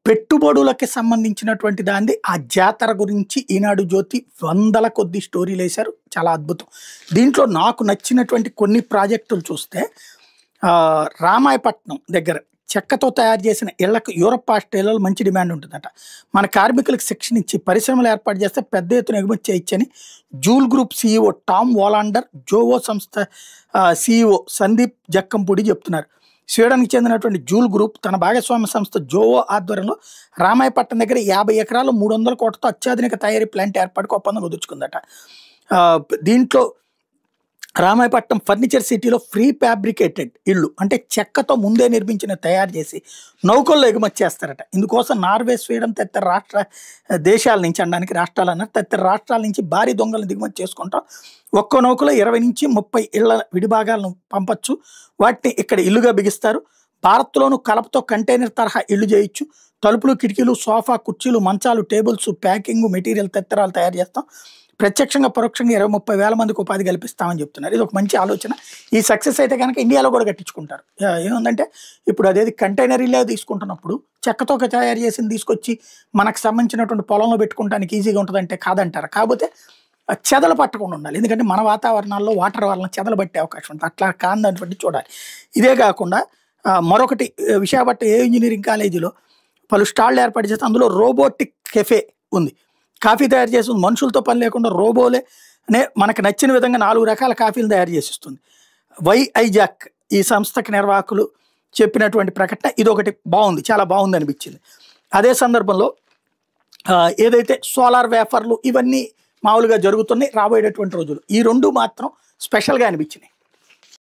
పెట్టుబడులకి సంబంధించినటువంటి దాంది ఆ జాతర గురించి ఈనాడు జ్యోతి వందల కొద్ది స్టోరీలేశారు. చాలా అద్భుతం. దీంట్లో నాకు నచ్చినటువంటి కొన్ని ప్రాజెక్టులు చూస్తే రామాయపట్నం దగ్గర చెక్కతో తయారు చేసిన ఇళ్లకు యూరప్, ఆస్ట్రేలియాలో మంచి డిమాండ్ ఉంటుందట. మన కార్మికులకు శిక్షణ ఇచ్చి పరిశ్రమలు ఏర్పాటు చేస్తే పెద్ద ఎత్తున ఎగుమతి చేయొచ్చని జూల్ గ్రూప్ సీఈఓ టామ్ వాలాండర్, జోవో సంస్థ సీఈఓ సందీప్ జక్కంపూడి చెప్తున్నారు. స్వీడన్కి చెందినటువంటి జూల్ గ్రూప్ తన భాగస్వామ్య సంస్థ జోవో ఆధ్వర్యంలో రామాయపట్నం దగ్గర 50 ఎకరాలు 300 కోట్లతో అత్యాధునిక తయారీ ప్లాంట్ ఏర్పాటుకు ఒప్పందం కుదుర్చుకుందట. దీంట్లో రామాయపట్నం ఫర్నిచర్ సిటీలో ఫ్రీ ఫ్యాబ్రికేటెడ్ ఇళ్ళు అంటే చెక్కతో ముందే నిర్మించిన తయారు చేసి నౌకల్లో ఎగుమతి చేస్తారట. ఇందుకోసం నార్వే, స్వీడన్ తదితర దేశాల నుంచి అనడానికి రాష్ట్రాలు అన్నారు, తదితర రాష్ట్రాల నుంచి భారీ దొంగలను దిగుమతి చేసుకుంటాం. ఒక్కో నౌకలో 20 నుంచి 30 ఇళ్ల విడిభాగాలను పంపచ్చు. వాటిని ఇక్కడ ఇల్లుగా బిగిస్తారు. భారత్లోను కలపతో కంటైనర్ తరహా ఇల్లు చేయొచ్చు. తలుపులు, కిటికీలు, సోఫా, కుర్చీలు, మంచాలు, టేబుల్స్, ప్యాకింగ్ మెటీరియల్ తదితరాలు తయారు చేస్తాం. ప్రత్యక్షంగా పరోక్షంగా 20-30 వేల మందికి ఉపాధి కల్పిస్తామని చెప్తున్నారు. ఇది ఒక మంచి ఆలోచన. ఈ సక్సెస్ అయితే కనుక ఇండియాలో కూడా కట్టించుకుంటారు. ఏముందంటే ఇప్పుడు అదేది కంటైనర్ ఇల్లే తీసుకుంటున్నప్పుడు చెక్కతో తయారు చేసింది తీసుకొచ్చి మనకు సంబంధించినటువంటి పొలంలో పెట్టుకోవడానికి ఈజీగా ఉంటుందంటే కాదంటారు. కాకపోతే చెదలు పట్టకుండా ఉండాలి. ఎందుకంటే మన వాతావరణాల్లో వాటర్ వలన చెదలు పట్టే అవకాశం ఉంటుంది. అట్లా కాదటువంటి చూడాలి. ఇదే కాకుండా మరొకటి విశాఖపట్నం ఇంజనీరింగ్ కాలేజీలో పలు స్టాళ్ళు ఏర్పాటు చేస్తే అందులో రోబోటిక్ కెఫే ఉంది. కాఫీ తయారు చేస్తుంది. మనుషులతో పని లేకుండా రోబోలే మనకు నచ్చిన విధంగా 4 రకాల కాఫీలు తయారు చేసిస్తుంది. ఐజాక్ ఈ సంస్థకి నిర్వాహకులు చెప్పినటువంటి ప్రకటన ఇదొకటి బాగుంది, చాలా బాగుంది అనిపించింది. అదే సందర్భంలో ఏదైతే సోలార్ వేఫర్లు ఇవన్నీ మామూలుగా జరుగుతున్నాయి రాబోయేటటువంటి రోజులు, ఈ 2 మాత్రం స్పెషల్గా అనిపించినాయి.